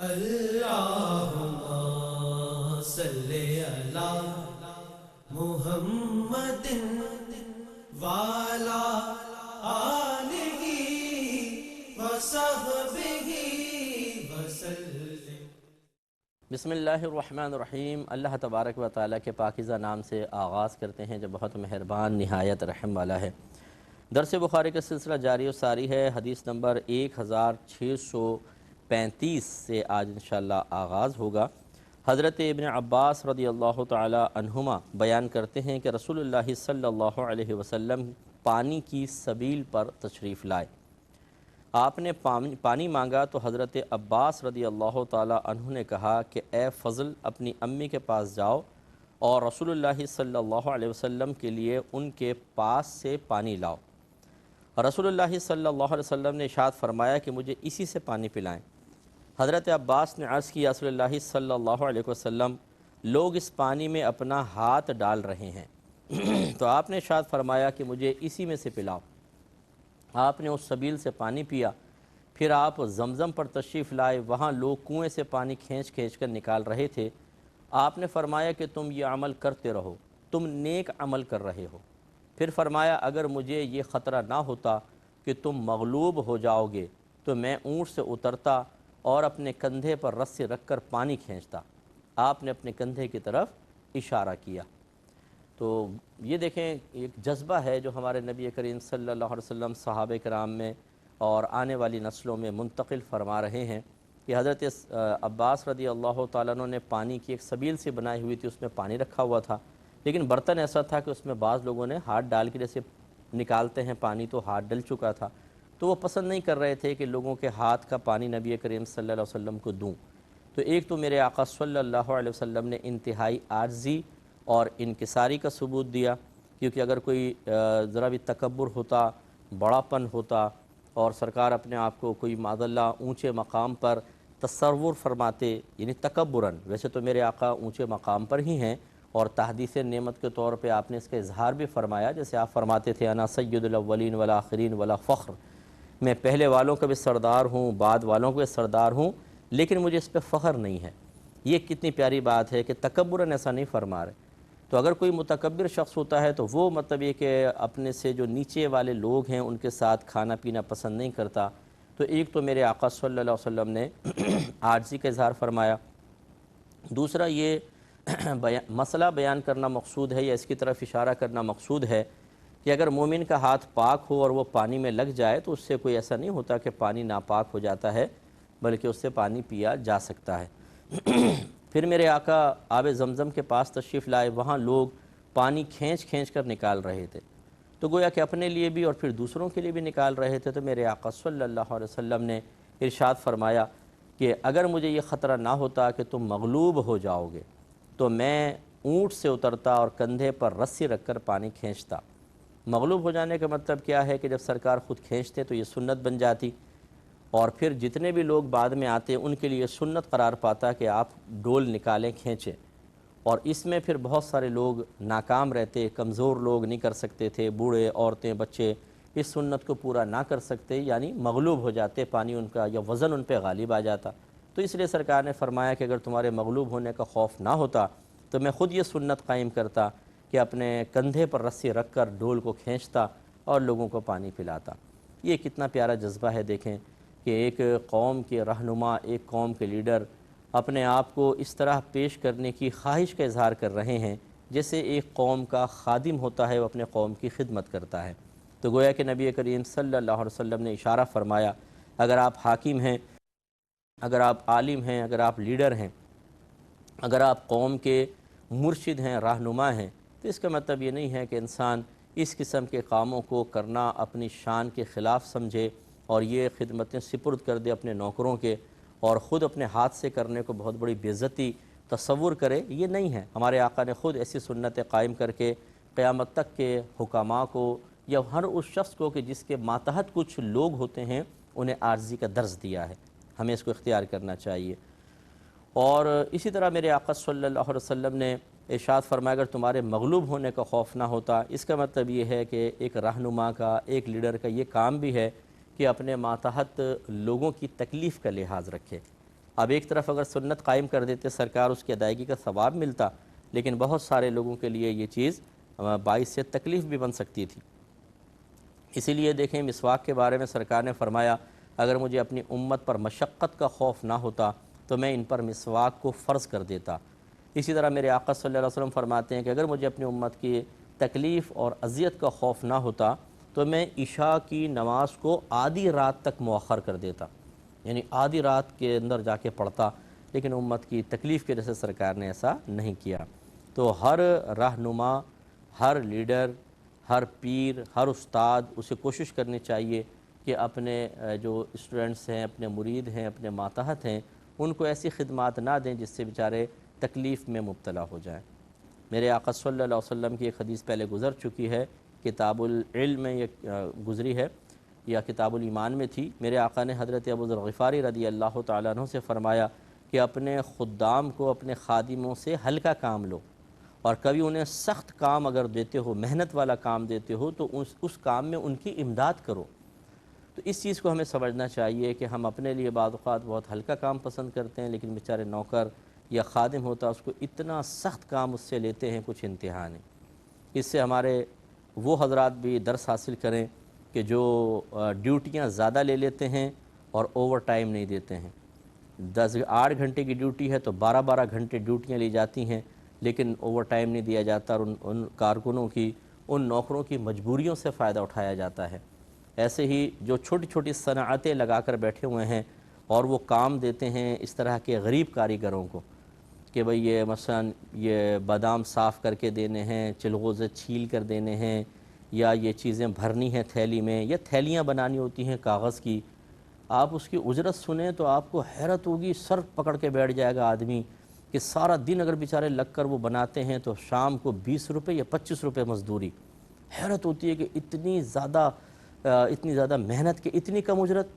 اللہم صلی علی محمد وعلی آلہ وصحبہ وسلم۔ بسم اللہ الرحمن الرحیم۔ اللہ تبارک و تعالیٰ کے پاکیزہ نام سے آغاز کرتے ہیں جو بہت مہربان نہایت رحم والا ہے۔ درس بخاری کا سلسلہ جاری و ساری ہے۔ حدیث نمبر 1635 سے آج انشاءاللہ آغاز ہوگا۔ حضرت ابن عباس رضی اللہ تعالی عنہما بیان کرتے ہیں کہ رسول اللہ صلی اللہ علیہ وسلم پانی کی سبیل پر تشریف لائے۔ آپ نے پانی مانگا تو حضرت عباس رضی اللہ تعالی عنہ نے کہا کہ اے فضل، اپنی امی کے پاس جاؤ اور رسول اللہ صلی اللہ علیہ وسلم کے لیے ان کے پاس سے پانی لاؤ۔ رسول اللہ صلی اللہ علیہ وسلم نے ارشاد فرمایا کہ مجھے اسی سے پانی پلائیں۔ حضرت عباس نے عرض کیا رسول اللہ صلی اللہ علیہ وسلم، لوگ اس پانی میں اپنا ہاتھ ڈال رہے ہیں۔ تو آپ نے ارشاد فرمایا کہ مجھے اسی میں سے پلاؤ۔ آپ نے اس سبیل سے پانی پیا، پھر آپ زمزم پر تشریف لائے۔ وہاں لوگ کنویں سے پانی کھینچ کر نکال رہے تھے۔ آپ نے فرمایا کہ تم یہ عمل کرتے رہو، تم نیک عمل کر رہے ہو۔ پھر فرمایا اگر مجھے یہ خطرہ نہ ہوتا کہ تم مغلوب ہو جاؤ گے تو میں اونٹ سے اترتا اور اپنے کندھے پر رسی رکھ کر پانی کھینچتا۔ آپ نے اپنے کندھے کی طرف اشارہ کیا۔ تو یہ دیکھیں ایک جذبہ ہے جو ہمارے نبی کریم صلی اللہ علیہ وسلم صحابہ کرام میں اور آنے والی نسلوں میں منتقل فرما رہے ہیں کہ حضرت عباس رضی اللہ تعالیٰ عنہ نے پانی کی ایک سبیل سے بنائی ہوئی تھی، اس میں پانی رکھا ہوا تھا، لیکن برتن ایسا تھا کہ اس میں بعض لوگوں نے ہاتھ ڈال کے جیسے نکالتے ہیں پانی تو ہاتھ ڈل چکا تھا، تو وہ پسند نہیں کر رہے تھے کہ لوگوں کے ہاتھ کا پانی نبی کریم صلی اللہ علیہ وسلم کو دوں۔ تو ایک تو میرے آقا صلی اللہ علیہ وسلم نے انتہائی عاجزی اور انکساری کا ثبوت دیا، کیونکہ اگر کوئی ذرا بھی تکبر ہوتا، بڑاپن ہوتا اور سرکار اپنے آپ کو کوئی معاذ اللہ اونچے مقام پر تصور فرماتے، یعنی تکبراً، ویسے تو میرے آقا اونچے مقام پر ہی ہیں اور تحدیث نعمت کے طور پہ آپ نے اس کا اظہار بھی فرمایا، جیسے آپ فرماتے تھے انا سید الاولین والآخرین ولا فخر، میں پہلے والوں کا بھی سردار ہوں، بعد والوں کا بھی سردار ہوں، لیکن مجھے اس پہ فخر نہیں ہے۔ یہ کتنی پیاری بات ہے کہ تکبراً ایسا نہیں فرما رہے۔ تو اگر کوئی متکبر شخص ہوتا ہے تو وہ مطلب یہ کہ اپنے سے جو نیچے والے لوگ ہیں ان کے ساتھ کھانا پینا پسند نہیں کرتا۔ تو ایک تو میرے آقا صلی اللہ علیہ وسلم نے عاجزی کا اظہار فرمایا، دوسرا یہ مسئلہ بیان کرنا مقصود ہے یا اس کی طرف اشارہ کرنا مقصود ہے کہ اگر مومن کا ہاتھ پاک ہو اور وہ پانی میں لگ جائے تو اس سے کوئی ایسا نہیں ہوتا کہ پانی ناپاک ہو جاتا ہے، بلکہ اس سے پانی پیا جا سکتا ہے۔ پھر میرے آقا آب زمزم کے پاس تشریف لائے، وہاں لوگ پانی کھینچ کر نکال رہے تھے، تو گویا کہ اپنے لیے بھی اور پھر دوسروں کے لیے بھی نکال رہے تھے۔ تو میرے آقا صلی اللہ علیہ وسلم نے ارشاد فرمایا کہ اگر مجھے یہ خطرہ نہ ہوتا کہ تم مغلوب ہو جاؤ گے تو میں اونٹ سے اترتا اور کندھے پر رسی رکھ کر پانی کھینچتا۔ مغلوب ہو جانے کا مطلب کیا ہے کہ جب سرکار خود کھینچتے تو یہ سنت بن جاتی، اور پھر جتنے بھی لوگ بعد میں آتے ان کے لیے سنت قرار پاتا کہ آپ ڈول نکالیں، کھینچیں، اور اس میں پھر بہت سارے لوگ ناکام رہتے، کمزور لوگ نہیں کر سکتے تھے، بوڑھے، عورتیں، بچے اس سنت کو پورا نہ کر سکتے، یعنی مغلوب ہو جاتے، پانی ان کا یا وزن ان پہ غالب آ جاتا۔ تو اس لیے سرکار نے فرمایا کہ اگر تمہارے مغلوب ہونے کا خوف نہ ہوتا تو میں خود یہ سنت قائم کرتا کہ اپنے کندھے پر رسی رکھ کر ڈول کو کھینچتا اور لوگوں کو پانی پلاتا۔ یہ کتنا پیارا جذبہ ہے، دیکھیں کہ ایک قوم کے رہنما، ایک قوم کے لیڈر اپنے آپ کو اس طرح پیش کرنے کی خواہش کا اظہار کر رہے ہیں جیسے ایک قوم کا خادم ہوتا ہے، وہ اپنے قوم کی خدمت کرتا ہے۔ تو گویا کہ نبی کریم صلی اللہ علیہ وسلم نے اشارہ فرمایا اگر آپ حاکم ہیں، اگر آپ عالم ہیں، اگر آپ لیڈر ہیں، اگر آپ قوم کے مرشد ہیں، رہنما ہیں، تو اس کا مطلب یہ نہیں ہے کہ انسان اس قسم کے کاموں کو کرنا اپنی شان کے خلاف سمجھے اور یہ خدمتیں سپرد کر دے اپنے نوکروں کے اور خود اپنے ہاتھ سے کرنے کو بہت بڑی بے عزتی تصور کرے۔ یہ نہیں ہے۔ ہمارے آقا نے خود ایسی سنتیں قائم کر کے قیامت تک کے حکماء کو یا ہر اس شخص کو کہ جس کے ماتحت کچھ لوگ ہوتے ہیں انہیں عاجزی کا درس دیا ہے۔ ہمیں اس کو اختیار کرنا چاہیے۔ اور اسی طرح میرے آقا صلی اللہ علیہ وسلم نے ارشاد فرمایا اگر تمہارے مغلوب ہونے کا خوف نہ ہوتا، اس کا مطلب یہ ہے کہ ایک رہنما کا، ایک لیڈر کا یہ کام بھی ہے کہ اپنے ماتحت لوگوں کی تکلیف کا لحاظ رکھے۔ اب ایک طرف اگر سنت قائم کر دیتے سرکار، اس کی ادائیگی کا ثواب ملتا، لیکن بہت سارے لوگوں کے لیے یہ چیز باعث سے تکلیف بھی بن سکتی تھی۔ اسی لیے دیکھیں مسواک کے بارے میں سرکار نے فرمایا اگر مجھے اپنی امت پر مشقت کا خوف نہ ہوتا تو میں ان پر مسواک کو فرض کر دیتا۔ اسی طرح میرے آقا صلی اللہ علیہ وسلم فرماتے ہیں کہ اگر مجھے اپنی امت کی تکلیف اور اذیت کا خوف نہ ہوتا تو میں عشاء کی نماز کو آدھی رات تک مؤخر کر دیتا، یعنی آدھی رات کے اندر جا کے پڑھتا، لیکن امت کی تکلیف کی وجہ سے سرکار نے ایسا نہیں کیا۔ تو ہر رہنما، ہر لیڈر، ہر پیر، ہر استاد اسے کوشش کرنی چاہیے کہ اپنے جو اسٹوڈنٹس ہیں، اپنے مرید ہیں، اپنے ماتحت ہیں، ان کو ایسی خدمات نہ دیں جس سے بیچارے تکلیف میں مبتلا ہو جائیں۔ میرے آقا صلی اللہ علیہ وسلم کی ایک حدیث پہلے گزر چکی ہے، کتاب العلم میں یہ گزری ہے یا کتاب الایمان میں تھی۔ میرے آقا نے حضرت ابو ذر غفاری رضی اللہ تعالیٰ عنہ سے فرمایا کہ اپنے خدام کو، اپنے خادموں سے ہلکا کام لو، اور کبھی انہیں سخت کام اگر دیتے ہو، محنت والا کام دیتے ہو تو اس کام میں ان کی امداد کرو۔ تو اس چیز کو ہمیں سمجھنا چاہیے کہ ہم اپنے لیے بعض اوقات بہت ہلکا کام پسند کرتے ہیں، لیکن بیچارے نوکر یا خادم ہوتا اس کو اتنا سخت کام اس سے لیتے ہیں، کچھ انتہا نہیں۔ اس سے ہمارے وہ حضرات بھی درس حاصل کریں کہ جو ڈیوٹیاں زیادہ لے لیتے ہیں اور اوور ٹائم نہیں دیتے ہیں۔ 8 گھنٹے کی ڈیوٹی ہے تو 12 گھنٹے ڈیوٹیاں لی جاتی ہیں، لیکن اوور ٹائم نہیں دیا جاتا، اور ان کارکنوں کی، ان نوکروں کی مجبوریوں سے فائدہ اٹھایا جاتا ہے۔ ایسے ہی جو چھوٹی چھوٹی صنعتیں لگا کر بیٹھے ہوئے ہیں اور وہ کام دیتے ہیں اس طرح کے غریب کاریگروں کو کہ بھئی یہ مثلا یہ بادام صاف کر کے دینے ہیں، چلغوزے چھیل کر دینے ہیں، یا یہ چیزیں بھرنی ہیں تھیلی میں، یا تھیلیاں بنانی ہوتی ہیں کاغذ کی۔ آپ اس کی اجرت سنیں تو آپ کو حیرت ہوگی، سر پکڑ کے بیٹھ جائے گا آدمی کہ سارا دن اگر بیچارے لگ کر وہ بناتے ہیں تو شام کو 20 روپے یا 25 روپے مزدوری۔ حیرت ہوتی ہے کہ اتنی زیادہ محنت کے اتنی کم اجرت۔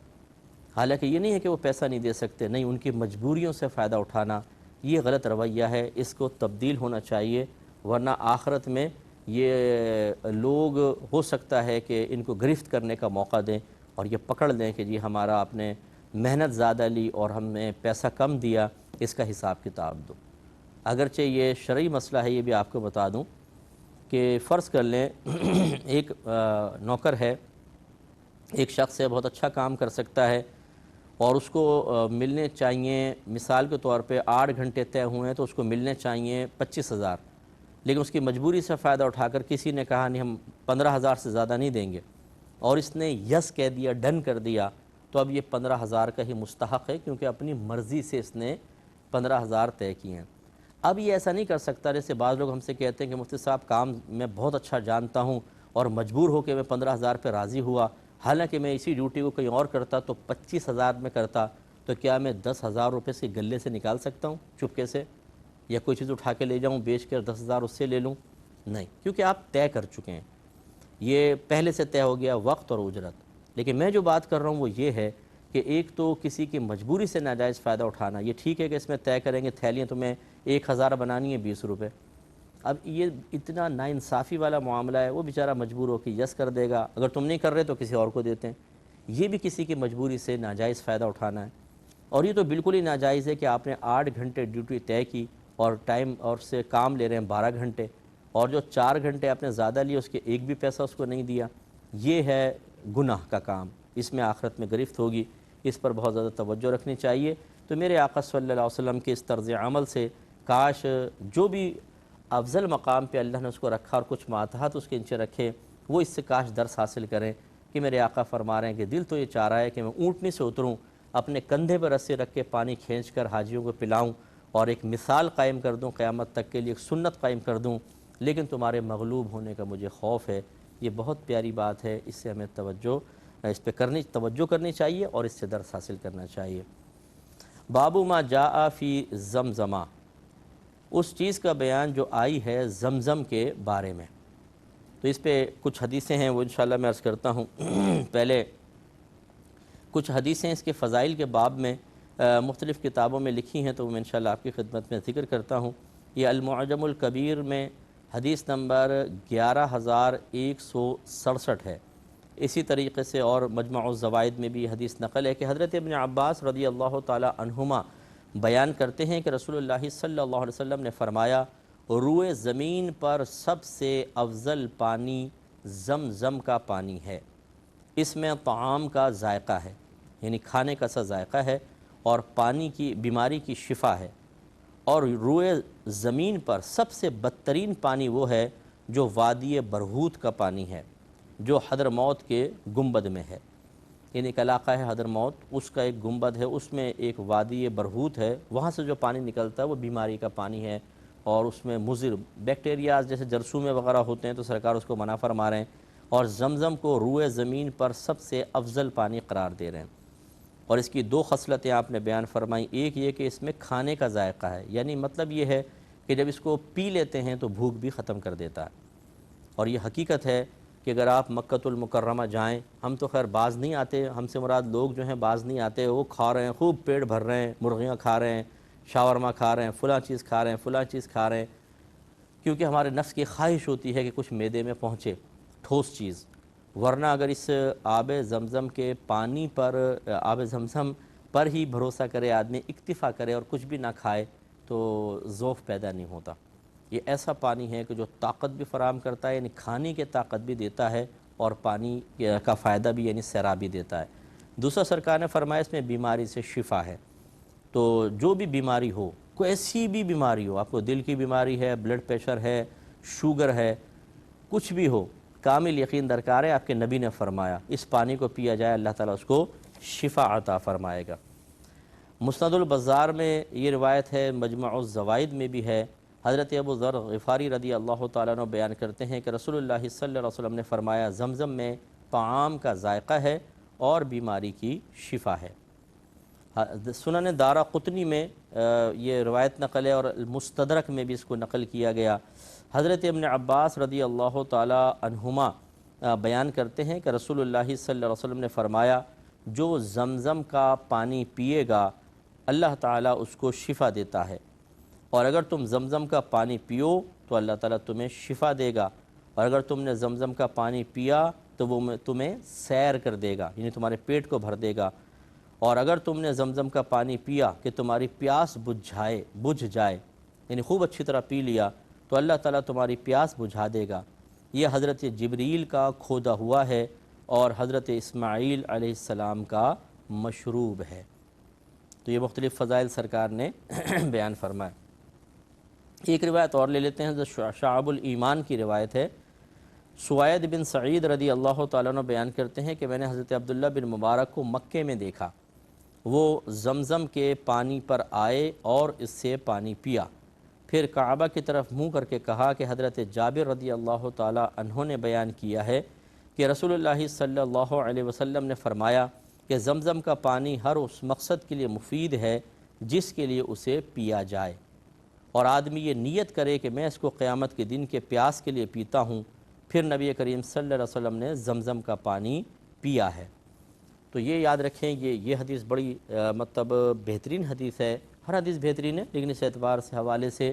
حالانکہ یہ نہیں ہے کہ وہ پیسہ نہیں دے سکتے، نہیں، ان کی مجبوریوں سے فائدہ اٹھانا یہ غلط رویہ ہے، اس کو تبدیل ہونا چاہیے، ورنہ آخرت میں یہ لوگ ہو سکتا ہے کہ ان کو گرفت کرنے کا موقع دیں اور یہ پکڑ لیں کہ جی ہمارا آپ نے محنت زیادہ لی اور ہم نے پیسہ کم دیا، اس کا حساب کتاب دو۔ اگرچہ یہ شرعی مسئلہ ہے، یہ بھی آپ کو بتا دوں کہ فرض کر لیں ایک نوکر ہے، ایک شخص ہے، بہت اچھا کام کر سکتا ہے اور اس کو ملنے چاہیے، مثال کے طور پہ 8 گھنٹے طے ہوئے ہیں تو اس کو ملنے چاہیے 25,000، لیکن اس کی مجبوری سے فائدہ اٹھا کر کسی نے کہا نہیں ہم 15,000 سے زیادہ نہیں دیں گے، اور اس نے یس کہہ دیا، ڈن کر دیا، تو اب یہ 15,000 کا ہی مستحق ہے، کیونکہ اپنی مرضی سے اس نے 15,000 طے کیے ہیں۔ اب یہ ایسا نہیں کر سکتا، جیسے بعض لوگ ہم سے کہتے ہیں کہ مفتی صاحب کام میں بہت اچھا جانتا ہوں اور مجبور ہو کے میں 15,000 پہ راضی ہوا، حالانکہ میں اسی ڈیوٹی کو کہیں اور کرتا تو 25,000 میں کرتا، تو کیا میں 10,000 روپے سے گلے سے نکال سکتا ہوں چپکے سے، یا کوئی چیز اٹھا کے لے جاؤں بیچ کر 10,000 اس سے لے لوں؟ نہیں، کیونکہ آپ طے کر چکے ہیں، یہ پہلے سے طے ہو گیا وقت اور اجرت۔ لیکن میں جو بات کر رہا ہوں وہ یہ ہے کہ ایک تو کسی کی مجبوری سے ناجائز فائدہ اٹھانا، یہ ٹھیک ہے کہ اس میں طے کریں گے تھیلیاں تمہیں 1,000 بنانی ہے 20 روپے، اب یہ اتنا ناانصافی والا معاملہ ہے، وہ بیچارہ مجبور ہو کہ یس کر دے گا، اگر تم نہیں کر رہے تو کسی اور کو دیتے ہیں، یہ بھی کسی کی مجبوری سے ناجائز فائدہ اٹھانا ہے۔ اور یہ تو بالکل ہی ناجائز ہے کہ آپ نے 8 گھنٹے ڈیوٹی طے کی اور ٹائم اور سے کام لے رہے ہیں 12 گھنٹے، اور جو 4 گھنٹے آپ نے زیادہ لیے اس کے ایک بھی پیسہ اس کو نہیں دیا، یہ ہے گناہ کا کام، اس میں آخرت میں گرفت ہوگی، اس پر بہت زیادہ توجہ رکھنی چاہیے۔ تو میرے آقا صلی اللہ علیہ وسلم کے اس طرز عمل سے کاش جو بھی افضل مقام پہ اللہ نے اس کو رکھا اور کچھ ماتحت اس کے نیچے رکھے، وہ اس سے کاش درس حاصل کریں کہ میرے آقا فرما رہے ہیں کہ دل تو یہ چاہ رہا ہے کہ میں اونٹنی سے اتروں، اپنے کندھے پر رسی رکھ کے پانی کھینچ کر حاجیوں کو پلاؤں اور ایک مثال قائم کر دوں، قیامت تک کے لیے ایک سنت قائم کر دوں، لیکن تمہارے مغلوب ہونے کا مجھے خوف ہے۔ یہ بہت پیاری بات ہے، اس سے ہمیں اس پہ توجہ کرنی چاہیے اور اس سے درس حاصل کرنا چاہیے۔ باب ما جاء فی زمزمہ، اس چیز کا بیان جو آئی ہے زمزم کے بارے میں۔ تو اس پہ کچھ حدیثیں ہیں، وہ انشاءاللہ میں عرض کرتا ہوں۔ پہلے کچھ حدیثیں اس کے فضائل کے باب میں مختلف کتابوں میں لکھی ہیں، تو میں انشاءاللہ آپ کی خدمت میں ذکر کرتا ہوں۔ یہ المعجم الکبیر میں حدیث نمبر 11,167 ہے۔ اسی طریقے سے اور مجمع الزوائد میں بھی حدیث نقل ہے کہ حضرت ابن عباس رضی اللہ تعالی عنہما بیان کرتے ہیں کہ رسول اللہ صلی اللہ علیہ وسلم نے فرمایا روئے زمین پر سب سے افضل پانی زمزم کا پانی ہے، اس میں طعام کا ذائقہ ہے، یعنی کھانے کا سا ذائقہ ہے، اور پانی کی بیماری کی شفا ہے۔ اور روئے زمین پر سب سے بدترین پانی وہ ہے جو وادی برہوت کا پانی ہے، جو حضرموت کے گنبد میں ہے، یعنی ایک علاقہ ہے حضرموت، اس کا ایک گنبد ہے، اس میں ایک وادی برہوت ہے، وہاں سے جو پانی نکلتا ہے وہ بیماری کا پانی ہے، اور اس میں مضر بیکٹیریاز جیسے جرثومے وغیرہ ہوتے ہیں تو سرکار اس کو منع فرما رہے ہیں، اور زمزم کو روئے زمین پر سب سے افضل پانی قرار دے رہے ہیں۔ اور اس کی دو خصلتیں آپ نے بیان فرمائیں، ایک یہ کہ اس میں کھانے کا ذائقہ ہے، یعنی مطلب یہ ہے کہ جب اس کو پی لیتے ہیں تو بھوک بھی ختم کر دیتا ہے۔ اور یہ حقیقت ہے کہ اگر آپ مکۃ المکرمہ جائیں، ہم تو خیر باز نہیں آتے، ہم سے مراد لوگ جو ہیں باز نہیں آتے، وہ کھا رہے ہیں، خوب پیٹ بھر رہے ہیں، مرغیاں کھا رہے ہیں، شاورما کھا رہے ہیں، فلاں چیز کھا رہے ہیں، فلاں چیز کھا رہے ہیں، کیونکہ ہمارے نفس کی خواہش ہوتی ہے کہ کچھ معدے میں پہنچے ٹھوس چیز۔ ورنہ اگر اس آب زمزم کے پانی پر، آب زمزم پر ہی بھروسہ کرے آدمی، اکتفا کرے اور کچھ بھی نہ کھائے تو ذوف پیدا نہیں ہوتا۔ یہ ایسا پانی ہے کہ جو طاقت بھی فراہم کرتا ہے، یعنی کھانے کی طاقت بھی دیتا ہے، اور پانی کا فائدہ بھی یعنی سیرابی دیتا ہے۔ دوسرا سرکار نے فرمایا اس میں بیماری سے شفا ہے، تو جو بھی بیماری ہو، کوئی ایسی بھی بیماری ہو، آپ کو دل کی بیماری ہے، بلڈ پریشر ہے، شوگر ہے، کچھ بھی ہو، کامل یقین درکار ہے، آپ کے نبی نے فرمایا اس پانی کو پیا جائے اللہ تعالیٰ اس کو شفا عطا فرمائے گا۔ مسند البزار میں یہ روایت ہے، مجمع الزوائد میں بھی ہے، حضرت ابو ذر غفاری رضی اللہ تعالیٰ عنہ بیان کرتے ہیں کہ رسول اللہ صلی اللہ علیہ وسلم نے فرمایا زمزم میں طعام کا ذائقہ ہے اور بیماری کی شفا ہے۔ سنن دارقطنی میں یہ روایت نقل ہے، اور مستدرک میں بھی اس کو نقل کیا گیا۔ حضرت ابن عباس رضی اللہ تعالی عنہما بیان کرتے ہیں کہ رسول اللہ صلی اللہ علیہ وسلم نے فرمایا جو زمزم کا پانی پیے گا اللہ تعالیٰ اس کو شفا دیتا ہے، اور اگر تم زمزم کا پانی پیو تو اللہ تعالیٰ تمہیں شفا دے گا، اور اگر تم نے زمزم کا پانی پیا تو وہ تمہیں سیر کر دے گا، یعنی تمہارے پیٹ کو بھر دے گا، اور اگر تم نے زمزم کا پانی پیا کہ تمہاری پیاس بجھ جائے، یعنی خوب اچھی طرح پی لیا تو اللہ تعالیٰ تمہاری پیاس بجھا دے گا۔ یہ حضرت جبریل کا کھودا ہوا ہے اور حضرت اسماعیل علیہ السلام کا مشروب ہے۔ تو یہ مختلف فضائل سرکار نے بیان فرمائے۔ ایک روایت اور لے لیتے ہیں، حضرت شعب الایمان کی روایت ہے۔ سوید بن سعید رضی اللہ تعالیٰ عنہ بیان کرتے ہیں کہ میں نے حضرت عبداللہ بن مبارک کو مکے میں دیکھا، وہ زمزم کے پانی پر آئے اور اس سے پانی پیا، پھر کعبہ کی طرف منہ کر کے کہا کہ حضرت جابر رضی اللہ تعالیٰ عنہ نے بیان کیا ہے کہ رسول اللہ صلی اللہ علیہ وسلم نے فرمایا کہ زمزم کا پانی ہر اس مقصد کے لیے مفید ہے جس کے لیے اسے پیا جائے، اور آدمی یہ نیت کرے کہ میں اس کو قیامت کے دن کے پیاس کے لیے پیتا ہوں۔ پھر نبی کریم صلی اللہ علیہ وسلم نے زمزم کا پانی پیا ہے۔ تو یہ یاد رکھیں، یہ حدیث بڑی مطلب بہترین حدیث ہے، ہر حدیث بہترین ہے لیکن اس اعتبار سے حوالے سے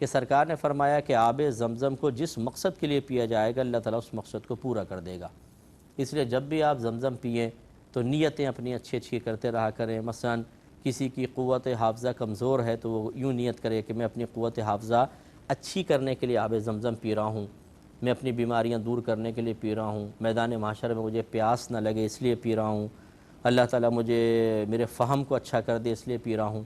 کہ سرکار نے فرمایا کہ آب زمزم کو جس مقصد کے لیے پیا جائے گا اللہ تعالیٰ اس مقصد کو پورا کر دے گا۔ اس لیے جب بھی آپ زمزم پئیں تو نیتیں اپنی اچھی اچھی کرتے رہا کریں۔ مثلا کسی کی قوت حافظہ کمزور ہے تو وہ یوں نیت کرے کہ میں اپنی قوت حافظہ اچھی کرنے کے لیے آب زمزم پی رہا ہوں، میں اپنی بیماریاں دور کرنے کے لیے پی رہا ہوں، میدان محشر میں مجھے پیاس نہ لگے اس لیے پی رہا ہوں، اللہ تعالیٰ مجھے میرے فہم کو اچھا کر دے اس لیے پی رہا ہوں۔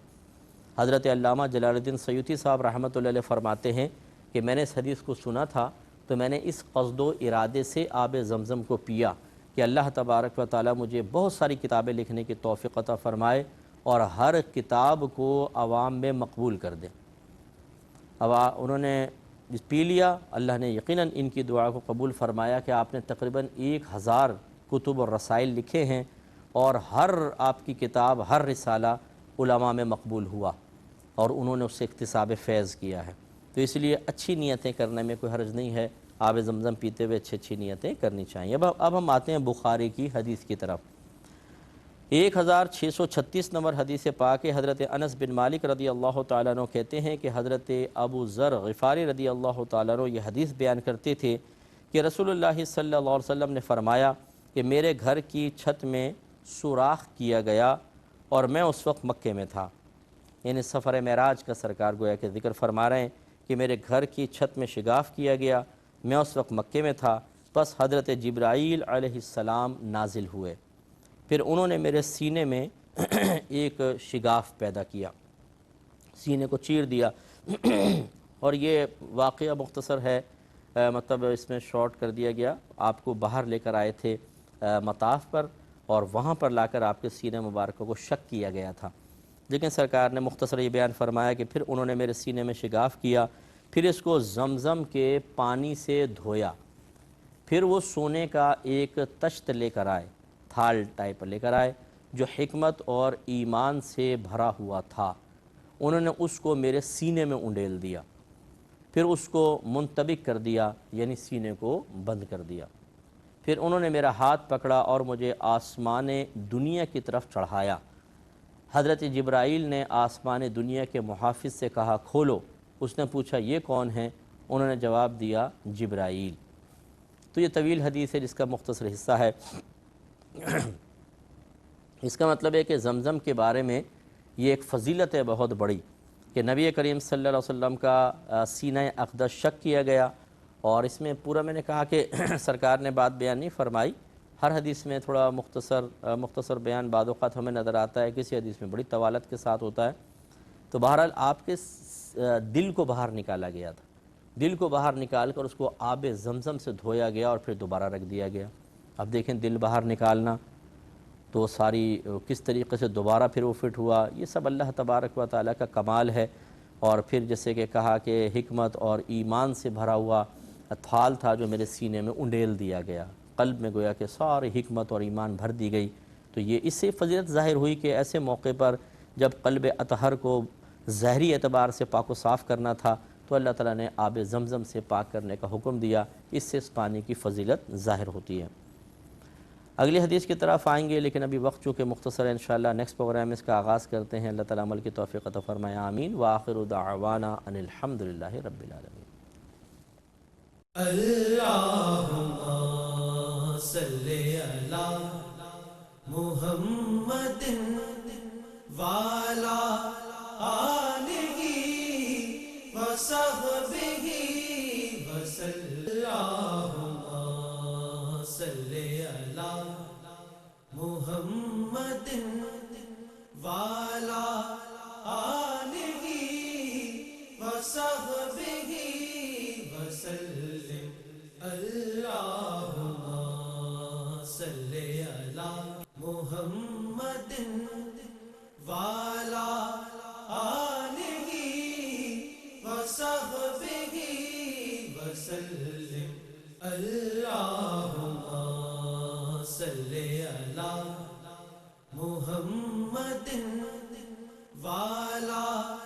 حضرت علامہ جلال الدین سیوطی صاحب رحمۃ اللہ علیہ فرماتے ہیں کہ میں نے اس حدیث کو سنا تھا تو میں نے اس قصد و ارادے سے آب زمزم کو پیا کہ اللہ تبارک و تعالیٰ مجھے بہت ساری کتابیں لکھنے کی توفیق عطا فرمائے اور ہر کتاب کو عوام میں مقبول کر دے۔ اب انہوں نے پی لیا، اللہ نے یقیناً ان کی دعا کو قبول فرمایا کہ آپ نے تقریباً 1000 کتب اور رسائل لکھے ہیں، اور ہر آپ کی کتاب، ہر رسالہ علماء میں مقبول ہوا اور انہوں نے اس سے اکتساب فیض کیا ہے۔ تو اس لیے اچھی نیتیں کرنے میں کوئی حرج نہیں ہے، آب زمزم پیتے ہوئے اچھی نیتیں کرنی چاہیے۔ اب ہم آتے ہیں بخاری کی حدیث کی طرف۔ 1636 نمبر حدیث پاک حضرت انس بن مالک رضی اللہ تعالیٰ عنہ کہتے ہیں کہ حضرت ابو ذر غفاری رضی اللہ تعالیٰ عنہ یہ حدیث بیان کرتے تھے کہ رسول اللہ صلی اللہ علیہ وسلم نے فرمایا کہ میرے گھر کی چھت میں سوراخ کیا گیا اور میں اس وقت مکے میں تھا، یعنی سفر معراج کا سرکار گویا کہ ذکر فرما رہے ہیں کہ میرے گھر کی چھت میں شگاف کیا گیا، میں اس وقت مکے میں تھا، بس حضرت جبرائیل علیہ السلام نازل ہوئے، پھر انہوں نے میرے سینے میں ایک شگاف پیدا کیا، سینے کو چیر دیا اور یہ واقعہ مختصر ہے، مطلب اس میں شارٹ کر دیا گیا، آپ کو باہر لے کر آئے تھے مطاف پر، اور وہاں پر لا کر آپ کے سینے مبارکہ کو شک کیا گیا تھا، لیکن سرکار نے مختصر یہ بیان فرمایا کہ پھر انہوں نے میرے سینے میں شگاف کیا، پھر اس کو زمزم کے پانی سے دھویا، پھر وہ سونے کا ایک تشت لے کر آئے، تھال ٹائپ لے کر آئے جو حکمت اور ایمان سے بھرا ہوا تھا، انہوں نے اس کو میرے سینے میں انڈیل دیا، پھر اس کو منطبق کر دیا یعنی سینے کو بند کر دیا، پھر انہوں نے میرا ہاتھ پکڑا اور مجھے آسمان دنیا کی طرف چڑھایا، حضرت جبرائیل نے آسمان دنیا کے محافظ سے کہا کھولو، اس نے پوچھا یہ کون ہے؟ انہوں نے جواب دیا جبرائیل۔ تو یہ طویل حدیث ہے جس کا مختصر حصہ ہے۔ اس کا مطلب ہے کہ زمزم کے بارے میں یہ ایک فضیلت ہے بہت بڑی کہ نبی کریم صلی اللہ علیہ وسلم کا سینہ اقدس شک کیا گیا، اور اس میں پورا میں نے کہا کہ سرکار نے بات بیان نہیں فرمائی، ہر حدیث میں تھوڑا مختصر بیان بعض اوقات ہمیں نظر آتا ہے، کسی حدیث میں بڑی طوالت کے ساتھ ہوتا ہے، تو بہرحال آپ کے دل کو باہر نکالا گیا تھا، دل کو باہر نکال کر اس کو آب زمزم سے دھویا گیا اور پھر دوبارہ رکھ دیا گیا۔ اب دیکھیں دل باہر نکالنا تو ساری کس طریقے سے دوبارہ پھر وہ فٹ ہوا، یہ سب اللہ تبارک و تعالیٰ کا کمال ہے۔ اور پھر جیسے کہ کہا کہ حکمت اور ایمان سے بھرا ہوا تھال تھا جو میرے سینے میں انڈیل دیا گیا، قلب میں گویا کہ ساری حکمت اور ایمان بھر دی گئی، تو یہ اس سے فضیلت ظاہر ہوئی کہ ایسے موقع پر جب قلب اطہر کو ظاہری اعتبار سے پاک و صاف کرنا تھا تو اللہ تعالیٰ نے آب زمزم سے پاک کرنے کا حکم دیا، اس سے اس پانی کی فضیلت ظاہر ہوتی ہے۔ اگلی حدیث کی طرف آئیں گے، لیکن ابھی وقت چونکہ مختصر ہے، انشاءاللہ نیکسٹ پروگرام میں اس کا آغاز کرتے ہیں۔ اللہ تعالیٰ عمل کی توفیق عطا فرمائے، آمین۔ وآخر دعوانا ان الحمدللہ رب العالمین۔ اللہم صلی علی محمد وعلی آلہ وصحبہ وسلم۔ اللہم صلی علی محمد وعلی آلہ وصحبہ وسلم۔ اللہم صلی علی محمد وعلی آلہ وصحبہ وسلم۔ اللہم صلی علی محمد وعلی